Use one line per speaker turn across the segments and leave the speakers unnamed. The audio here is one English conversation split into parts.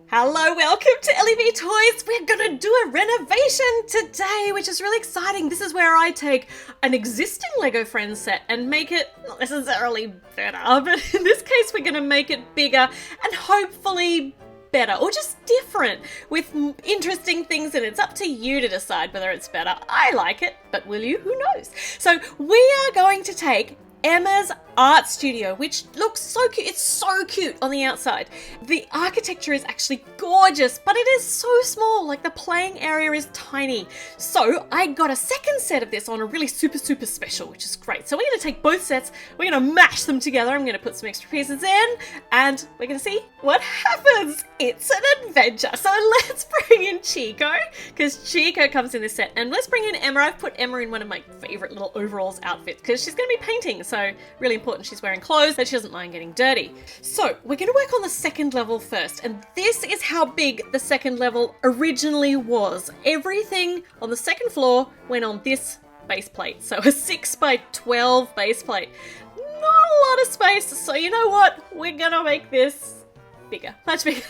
Hello, welcome to LEV Toys. We're gonna do a renovation today, which is really exciting. This is where I take an existing Lego Friends set and make it not necessarily better, but in this case we're gonna make it bigger and hopefully better, or just different, with interesting things, and it's up to you to decide whether it's better. I like it, but will you? Who knows? So we are going to take Emma's art studio, which looks so cute. It's so cute on the outside. The architecture is actually gorgeous, but it is so small. Like, the playing area is tiny. So I got a second set of this on a really super special, which is great. So we're going to take both sets, we're going to mash them together. I'm going to put some extra pieces in, and we're going to see what happens. It's an adventure. So let's bring in Chico, because Chico comes in this set, and let's bring in Emma. I've put Emma in one of my favorite little overalls outfits because she's going to be painting, so really important she's wearing clothes that she doesn't mind getting dirty. So we're going to work on the second level first, and this is how big the second level originally was. Everything on the second floor went on this base plate, so a 6 by 12 base plate. Not a lot of space, so you know what? We're gonna make this bigger, much bigger,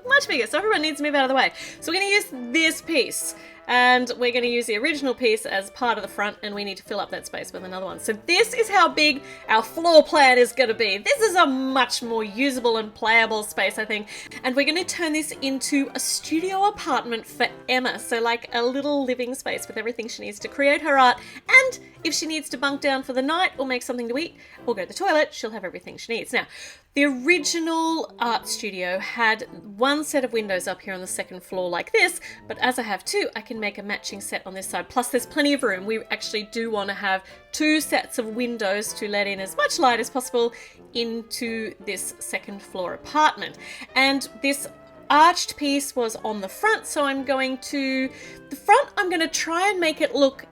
much bigger. So everyone needs to move out of the way. So we're going to use this piece, and we're going to use the original piece as part of the front, and we need to fill up that space with another one. So this is how big our floor plan is going to be. This is a much more usable and playable space, I think. And we're going to turn this into a studio apartment for Emma. So like a little living space with everything she needs to create her art. And if she needs to bunk down for the night or make something to eat or go to the toilet, she'll have everything she needs. Now, the original art studio had one set of windows up here on the second floor like this, but as I have two, I can make a matching set on this side. Plus there's plenty of room. We actually do want to have two sets of windows to let in as much light as possible into this second floor apartment. And this arched piece was on the front, so I'm going to try and make it look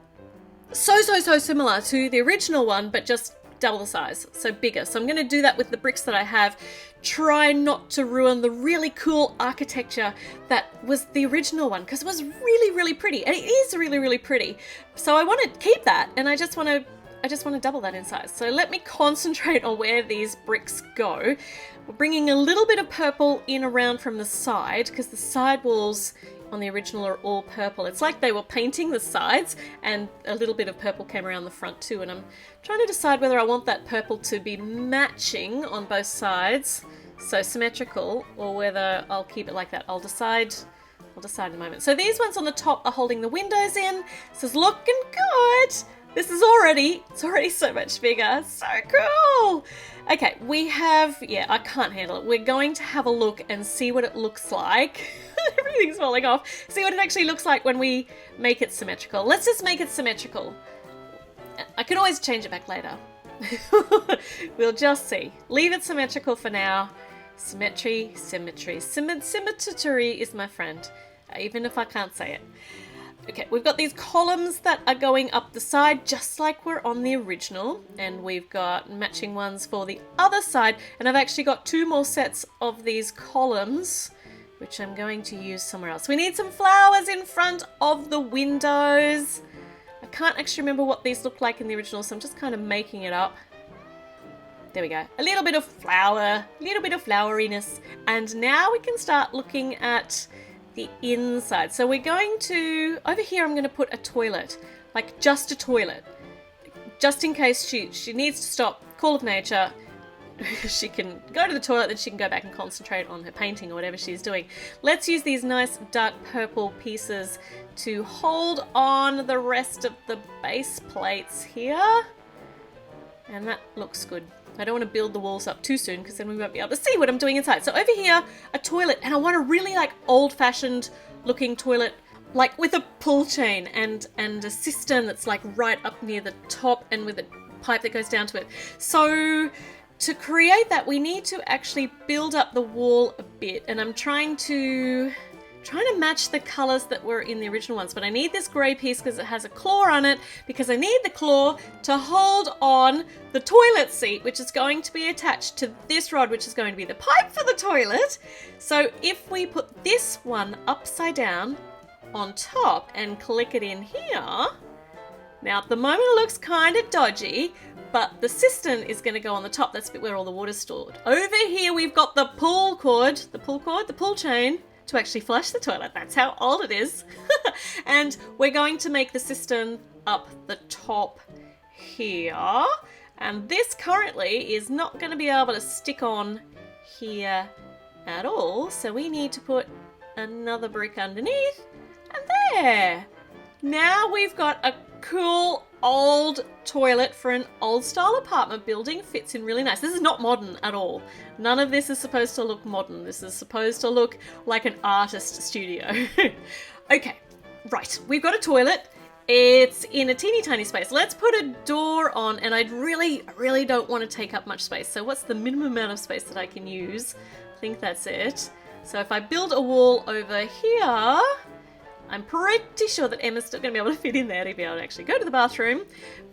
so similar to the original one, but just double the size, so bigger. So I'm going to do that with the bricks that I have. Try not to ruin the really cool architecture that was the original one, because it was really pretty, and it is really pretty. So I want to keep that, and I just want to double that in size. So let me concentrate on where these bricks go. We're bringing a little bit of purple in around from the side, because the side walls on the original are all purple. It's like they were painting the sides, and a little bit of purple came around the front too, and I'm trying to decide whether I want that purple to be matching on both sides, so symmetrical, or whether I'll keep it like that. I'll decide in a moment. So these ones on the top are holding the windows in. This is looking good. This is already so much bigger. So cool. Okay, we have, yeah, I can't handle it. We're going to have a look and see what it looks like. Everything's falling off. See what it actually looks like when we make it symmetrical. Let's just make it symmetrical. I can always change it back later. We'll just see. Leave it symmetrical for now. Symmetry. Symmetry is my friend, even if I can't say it. Okay, we've got these columns that are going up the side, just like we're on the original, and we've got matching ones for the other side, and I've actually got two more sets of these columns, which I'm going to use somewhere else. We need some flowers in front of the windows. I can't actually remember what these look like in the original, so I'm just kind of making it up. There we go. A little bit of flower, a little bit of floweriness, and now we can start looking at the inside. So we're going to, over here I'm going to put a toilet, like just a toilet, just in case she needs to stop, call of nature, she can go to the toilet, then she can go back and concentrate on her painting or whatever she's doing. Let's use these nice dark purple pieces to hold on the rest of the base plates here, and that looks good. I don't want to build the walls up too soon, because then we won't be able to see what I'm doing inside. So over here, a toilet, and I want a really like old-fashioned looking toilet, like with a pull chain and a cistern that's like right up near the top, and with a pipe that goes down to it. So to create that, we need to actually build up the wall a bit, and I'm trying to match the colors that were in the original ones, but I need this grey piece because it has a claw on it, because I need the claw to hold on the toilet seat, which is going to be attached to this rod, which is going to be the pipe for the toilet. So if we put this one upside down on top and click it in here, now at the moment it looks kind of dodgy, but the cistern is going to go on the top. That's the bit where all the water's stored. Over here we've got the pull chain, to actually flush the toilet. That's how old it is. And we're going to make the cistern up the top here. And this currently is not going to be able to stick on here at all. So we need to put another brick underneath. And there! Now we've got a cool old toilet for an old style apartment building. Fits in really nice. This is not modern at all. None of this is supposed to look modern. This is supposed to look like an artist studio. Okay, right. We've got a toilet. It's in a teeny tiny space. Let's put a door on, and I really don't want to take up much space. So what's the minimum amount of space that I can use? I think that's it. So if I build a wall over here, I'm pretty sure that Emma's still going to be able to fit in there to be able to actually go to the bathroom,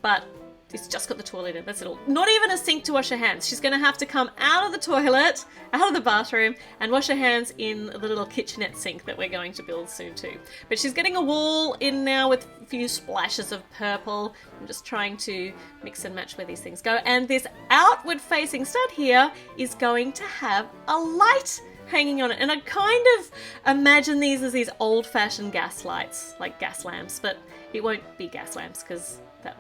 but it's just got the toilet in, that's it all. Not even a sink to wash her hands. She's going to have to come out of the toilet, out of the bathroom, and wash her hands in the little kitchenette sink that we're going to build soon too. But she's getting a wall in now with a few splashes of purple. I'm just trying to mix and match where these things go. And this outward facing stud here is going to have a light hanging on it, and I kind of imagine these as these old-fashioned gas lights, like gas lamps, but it won't be gas lamps because that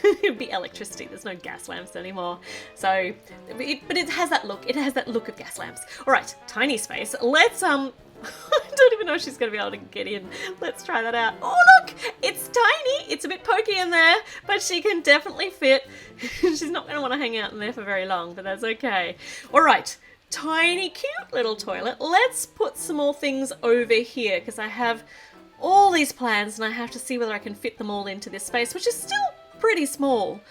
it'd be electricity. There's no gas lamps anymore. So, but it has that look. It has that look of gas lamps. All right, tiny space. Let's I don't even know if she's going to be able to get in. Let's try that out. Oh look, it's tiny. It's a bit pokey in there, but she can definitely fit. She's not going to want to hang out in there for very long, but that's okay. All right. Tiny cute little toilet. Let's put some more things over here because I have all these plans and I have to see whether I can fit them all into this space, which is still pretty small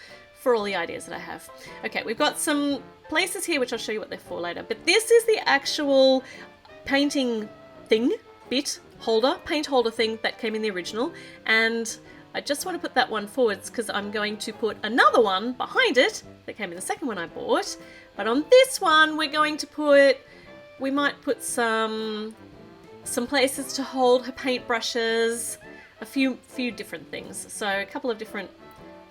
for all the ideas that I have. Okay, we've got some places here which I'll show you what they're for later, but this is the actual painting thing, paint holder thing that came in the original, and I just want to put that one forwards because I'm going to put another one behind it that came in the second one I bought. But on this one, we're going to put, we might put some places to hold her paintbrushes, a few different things. So a couple of different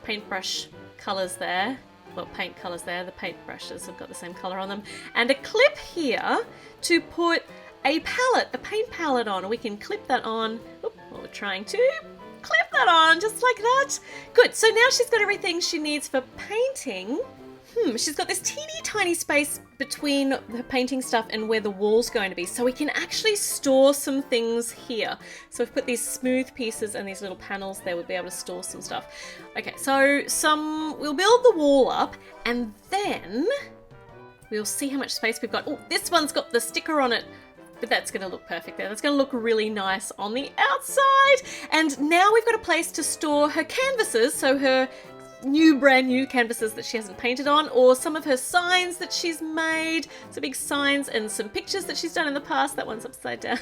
paintbrush colours there. Well, paint colours there. The paintbrushes have got the same colour on them. And a clip here to put a palette, a paint palette on. We can clip that on. Oop, well, we're trying to clip that on just like that. Good, so now she's got everything she needs for painting. She's got this teeny tiny space between the painting stuff and where the wall's going to be, so we can actually store some things here. So we've put these smooth pieces and these little panels there, we'll be able to store some stuff. Okay, so we'll build the wall up and then we'll see how much space we've got. Oh, this one's got the sticker on it, but that's going to look perfect there. That's going to look really nice on the outside. And now we've got a place to store her canvases, so her brand new canvases that she hasn't painted on, or some of her signs that she's made, some big signs and some pictures that she's done in the past. That one's upside down.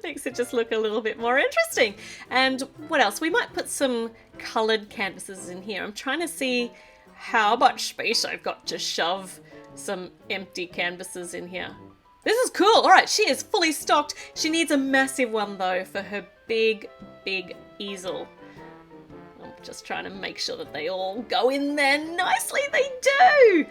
Makes it just look a little bit more interesting. And what else? We might put some coloured canvases in here. I'm trying to see how much space I've got to shove some empty canvases in here. This is cool. All right, she is fully stocked. She needs a massive one though for her big easel. Just trying to make sure that they all go in there nicely. They do!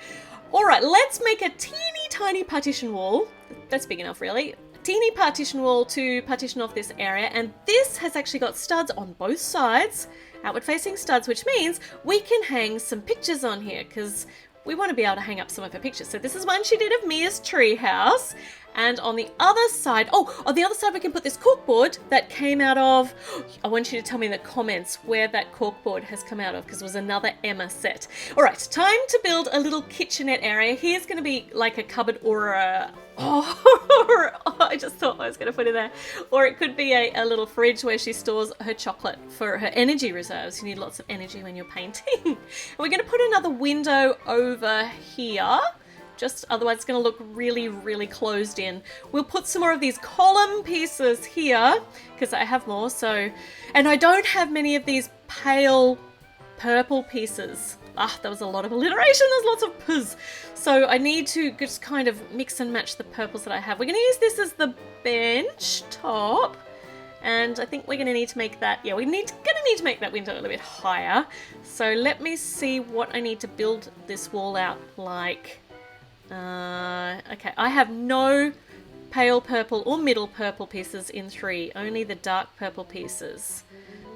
Alright, let's make a teeny tiny partition wall. That's big enough, really. A teeny partition wall to partition off this area, and this has actually got studs on both sides, outward facing studs, which means we can hang some pictures on here because we want to be able to hang up some of her pictures. So this is one she did of Mia's treehouse. And on the other side, we can put this corkboard that came out of, I want you to tell me in the comments where that corkboard has come out of because it was another Emma set. All right, time to build a little kitchenette area. Here's going to be like a cupboard or a, I just thought I was going to put it there. Or it could be a little fridge where she stores her chocolate for her energy reserves. You need lots of energy when you're painting. And we're going to put another window over here. Just otherwise it's going to look really closed in. We'll put some more of these column pieces here because I have more. And I don't have many of these pale purple pieces. That was a lot of alliteration. There's lots of p's. So I need to just kind of mix and match the purples that I have. We're going to use this as the bench top. And I think we're going to need to make that, we're going to need to make that window a little bit higher. So let me see what I need to build this wall out like. Okay, I have no pale purple or middle purple pieces in 3. Only the dark purple pieces.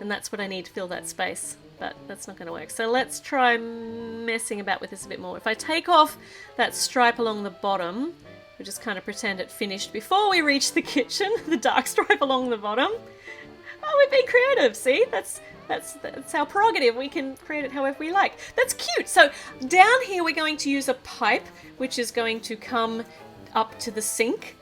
And that's what I need to fill that space. But that's not going to work. So let's try messing about with this a bit more. If I take off that stripe along the bottom, we just kind of pretend it finished before we reach the kitchen, the dark stripe along the bottom. Oh, we've been creative, see? That's our prerogative. We can create it however we like. That's cute. So down here we're going to use a pipe, which is going to come up to the sink.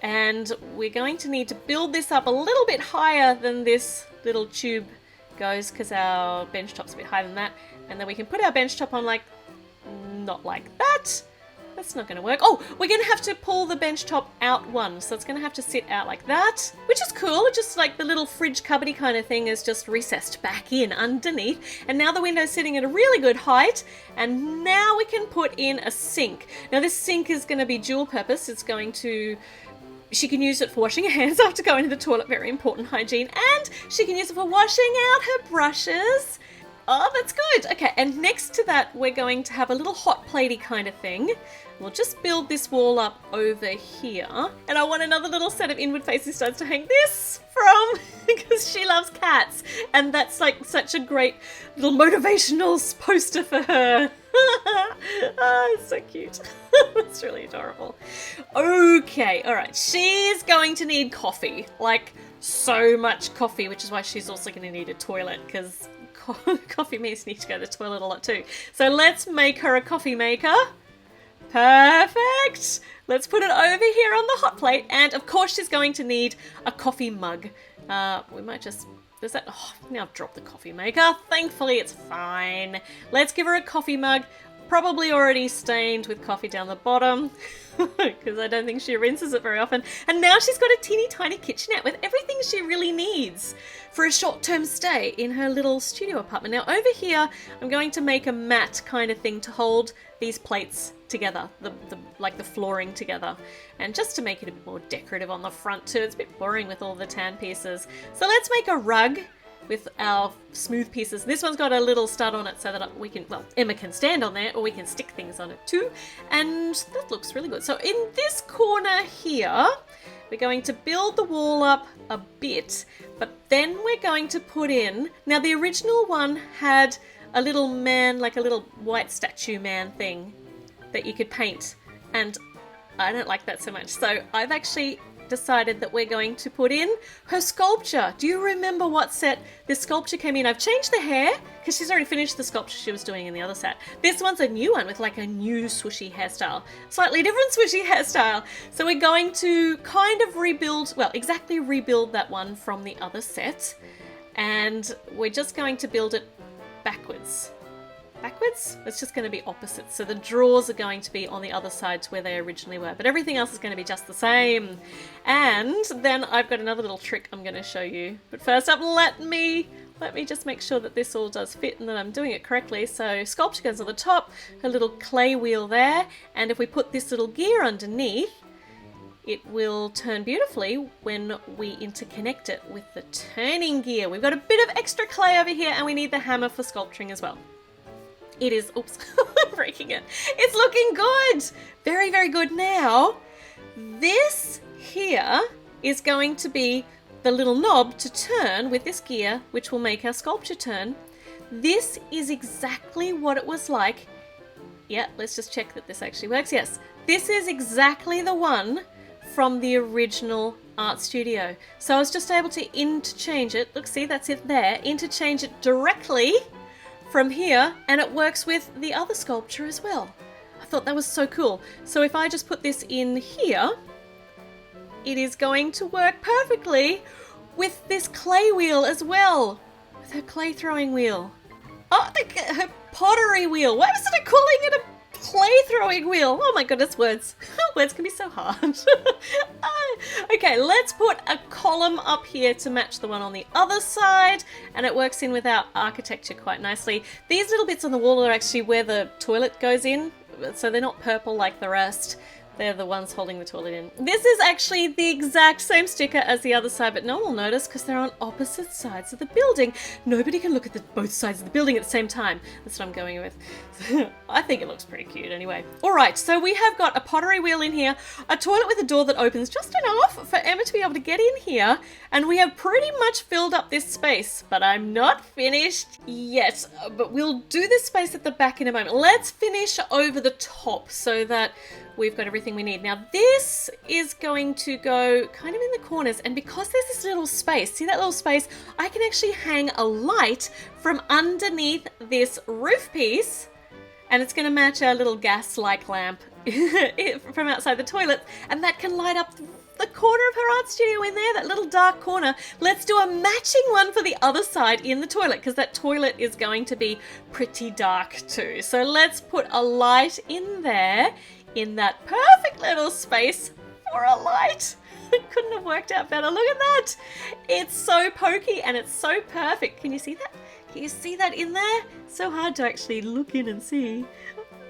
And we're going to need to build this up a little bit higher than this little tube goes, because our bench top's a bit higher than that. And then we can put our bench top on like, not like that. That's not going to work. Oh, we're going to have to pull the bench top out one. So it's going to have to sit out like that, which is cool. Just like the little fridge cupboardy kind of thing is just recessed back in underneath. And now the window's sitting at a really good height. And now we can put in a sink. Now this sink is going to be dual purpose. It's going to... She can use it for washing her hands after going to the toilet, very important hygiene. And she can use it for washing out her brushes. Oh, that's good. Okay, and next to that, we're going to have a little hot platey kind of thing. We'll just build this wall up over here. And I want another little set of inward facing stones to hang this from, because she loves cats. And that's like such a great little motivational poster for her. Oh, it's so cute. It's really adorable. Okay, all right. She's going to need coffee, like so much coffee, which is why she's also going to need a toilet, because coffee means you need to go to the toilet a lot too. So let's make her a coffee maker. Perfect. Let's put it over here on the hot plate. And of course she's going to need a coffee mug. We might just... There's that... Oh, now I've dropped the coffee maker. Thankfully it's fine. Let's give her a coffee mug. Probably already stained with coffee down the bottom, because I don't think she rinses it very often. And now she's got a teeny tiny kitchenette with everything she really needs for a short-term stay in her little studio apartment. Now over here, I'm going to make a mat kind of thing to hold these plates together, like the flooring together. And just to make it a bit more decorative on the front too. It's a bit boring with all the tan pieces. So let's make a rug with our smooth pieces. This one's got a little stud on it so that we can, well, Emma can stand on there, or we can stick things on it too. And that looks really good. So in this corner here, we're going to build the wall up a bit, but then we're going to put in, now the original one had a little man, like a little white statue man thing that you could paint. And I don't like that so much. So I've actually decided that we're going to put in her sculpture. Do you remember what set this sculpture came in? I've changed the hair because she's already finished the sculpture she was doing in the other set. This one's a new one with like a new swooshy hairstyle, slightly different swooshy hairstyle. So we're going to kind of rebuild, well, exactly rebuild that one from the other set, and we're just going to build it backwards. Backwards? It's just going to be opposite. So the drawers are going to be on the other side to where they originally were, but everything else is going to be just the same. And then I've got another little trick I'm going to show you. But first up, let me just make sure that this all does fit and that I'm doing it correctly. So sculpture goes on the top, a little clay wheel there, and if we put this little gear underneath, it will turn beautifully when we interconnect it with the turning gear. We've got a bit of extra clay over here, and we need the hammer for sculpturing as well. It is, oops, I'm breaking it. It's looking good. Very, very good. Now, this here is going to be the little knob to turn with this gear, which will make our sculpture turn. This is exactly what it was like. Yeah, let's just check that this actually works. Yes, this is exactly the one from the original art studio. So I was just able to interchange it. Look, see, that's it there. Interchange it directly from here, and it works with the other sculpture as well. I thought that was so cool. So if I just put this in here, it is going to work perfectly with this clay wheel as well, with her clay throwing wheel. Oh, her pottery wheel. Why was it calling it a clay throwing wheel? Oh my goodness, words. Words can be so hard. Okay, let's put a column up here to match the one on the other side, and it works in with our architecture quite nicely. These little bits on the wall are actually where the toilet goes in, so they're not purple like the rest. They're the ones holding the toilet in. This is actually the exact same sticker as the other side, but no one will notice because they're on opposite sides of the building. Nobody can look at both sides of the building at the same time. That's what I'm going with. I think it looks pretty cute anyway. All right, so we have got a pottery wheel in here, a toilet with a door that opens just enough for Emma to be able to get in here, and we have pretty much filled up this space, but I'm not finished yet. But we'll do this space at the back in a moment. Let's finish over the top so that we've got everything we need. Now this is going to go kind of in the corners, and because there's this little space, see that little space, I can actually hang a light from underneath this roof piece, and it's going to match our little gas-like lamp from outside the toilet, and that can light up the corner of her art studio in there, that little dark corner. Let's do a matching one for the other side in the toilet, because that toilet is going to be pretty dark too. So let's put a light in there, in that perfect little space for a light. It couldn't have worked out better. Look at that. It's so pokey and it's so perfect. Can you see that? Can you see that in there? So hard to actually look in and see.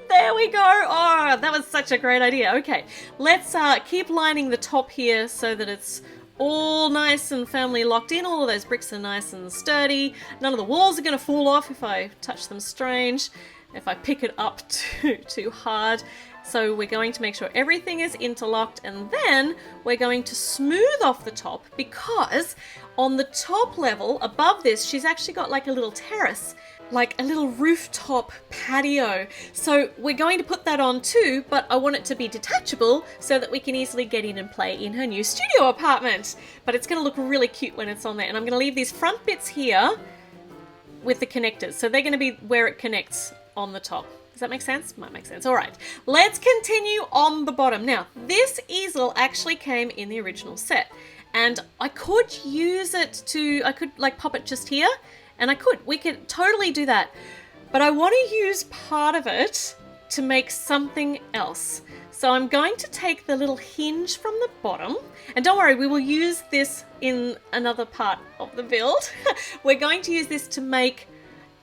There we go. Oh, that was such a great idea. Okay, let's keep lining the top here so that it's all nice and firmly locked in. All of those bricks are nice and sturdy. None of the walls are going to fall off if I touch them strange, if I pick it up too hard. So we're going to make sure everything is interlocked, and then we're going to smooth off the top, because on the top level above this, she's actually got like a little terrace, like a little rooftop patio. So we're going to put that on too, but I want it to be detachable so that we can easily get in and play in her new studio apartment. But it's going to look really cute when it's on there. And I'm going to leave these front bits here with the connectors. So they're going to be where it connects on the top. Does that make sense? Might make sense. All right, let's continue on the bottom. Now, this easel actually came in the original set, and I could use it to, I could like pop it just here, and we could totally do that. But I want to use part of it to make something else. So I'm going to take the little hinge from the bottom, and don't worry, we will use this in another part of the build. We're going to use this to make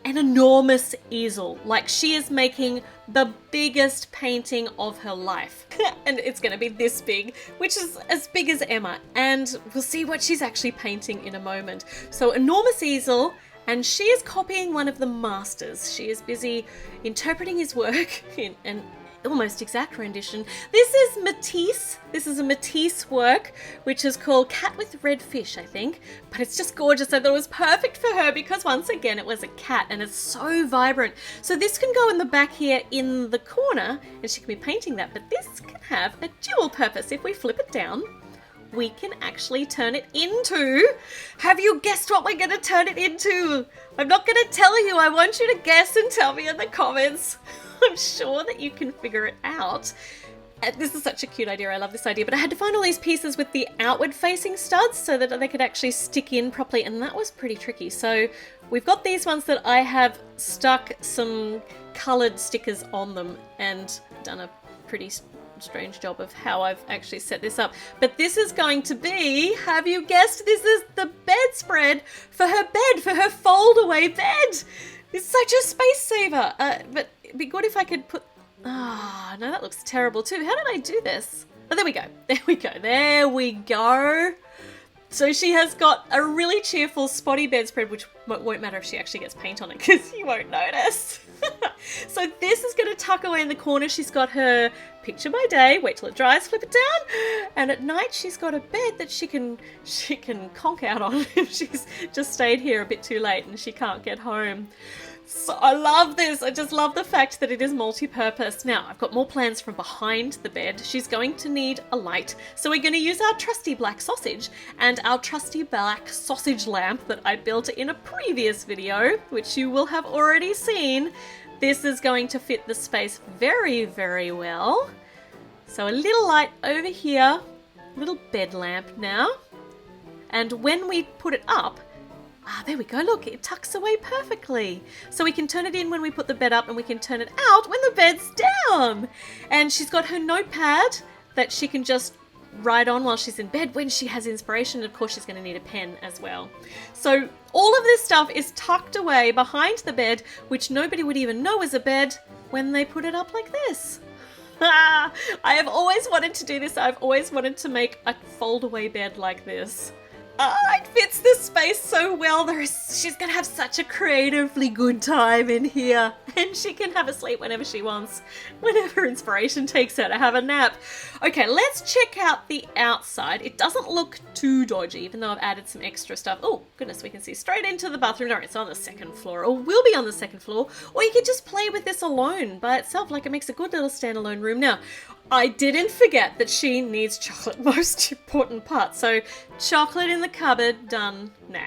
an enormous easel, like she is making the biggest painting of her life. And it's going to be this big, which is as big as Emma, and we'll see what she's actually painting in a moment. So enormous easel, and she is copying one of the masters. She is busy interpreting his work in an almost exact rendition. This is Matisse. This is a Matisse work, which is called Cat with Red Fish, I think. But it's just gorgeous. I thought it was perfect for her because once again, it was a cat and it's so vibrant. So this can go in the back here in the corner and she can be painting that, but this can have a dual purpose. If we flip it down, we can actually turn it into, have you guessed what we're going to turn it into? I'm not going to tell you. I want you to guess and tell me in the comments. I'm sure that you can figure it out. This is such a cute idea. I love this idea, but I had to find all these pieces with the outward facing studs so that they could actually stick in properly, and that was pretty tricky. So we've got these ones that I have stuck some colored stickers on them and done a pretty strange job of how I've actually set this up. But this is going to be, have you guessed, this is the bedspread for her bed, for her fold-away bed. It's such a space saver. But it'd be good if I could put, no, that looks terrible too. How did I do this? Oh, there we go. There we go. There we go. So she has got a really cheerful spotty bedspread, which won't matter if she actually gets paint on it because you won't notice. So this is going to tuck away in the corner. She's got her picture by day, wait till it dries, flip it down, and at night she's got a bed that she can conk out on if she's just stayed here a bit too late and she can't get home. So I love this. I just love the fact that it is multi-purpose. Now, I've got more plans from behind the bed. She's going to need a light. So we're going to use our trusty black sausage and our trusty black sausage lamp that I built in a previous video, which you will have already seen. This is going to fit the space very, very well. So a little light over here, little bed lamp now. And when we put it up, there we go, look, it tucks away perfectly. So we can turn it in when we put the bed up and we can turn it out when the bed's down. And she's got her notepad that she can just write on while she's in bed when she has inspiration. And of course, she's going to need a pen as well. So all of this stuff is tucked away behind the bed, which nobody would even know is a bed when they put it up like this. I have always wanted to do this. I've always wanted to make a fold-away bed like this. It fits this space so well. She's gonna have such a creatively good time in here, and she can have a sleep whenever she wants, whenever inspiration takes her to have a nap. Okay, let's check out the outside. It doesn't look too dodgy, even though I've added some extra stuff. Oh goodness, we can see straight into the bathroom. No, it's on the second floor, or will be on the second floor, or you could just play with this alone by itself. Like, it makes a good little standalone room. Now, I didn't forget that she needs chocolate, most important part. So chocolate in the cupboard, done. Nah.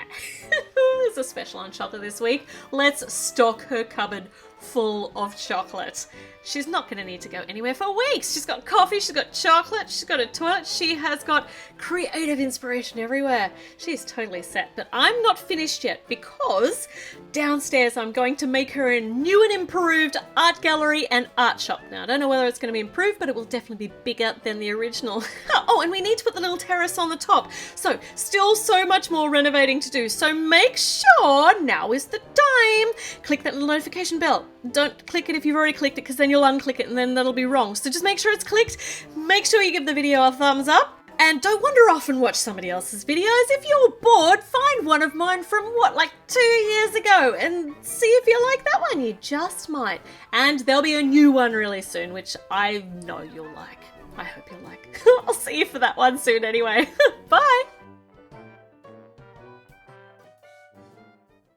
There's a special on chocolate this week. Let's stock her cupboard full of chocolate. She's not going to need to go anywhere for weeks. She's got coffee, she's got chocolate, she's got a toilet, she has got creative inspiration everywhere. She's totally set, but I'm not finished yet because downstairs I'm going to make her a new and improved art gallery and art shop. Now, I don't know whether it's going to be improved, but it will definitely be bigger than the original. Oh, and we need to put the little terrace on the top. So, still so much more renovating to do. So make sure now is the time. Click that little notification bell. Don't click it if you've already clicked it, because then you'll unclick it and then that'll be wrong. So just make sure it's clicked. Make sure you give the video a thumbs up. And don't wander off and watch somebody else's videos. If you're bored, find one of mine from like 2 years ago and see if you like that one. You just might. And there'll be a new one really soon, which I know you'll like. I hope you'll like. I'll see you for that one soon anyway. Bye.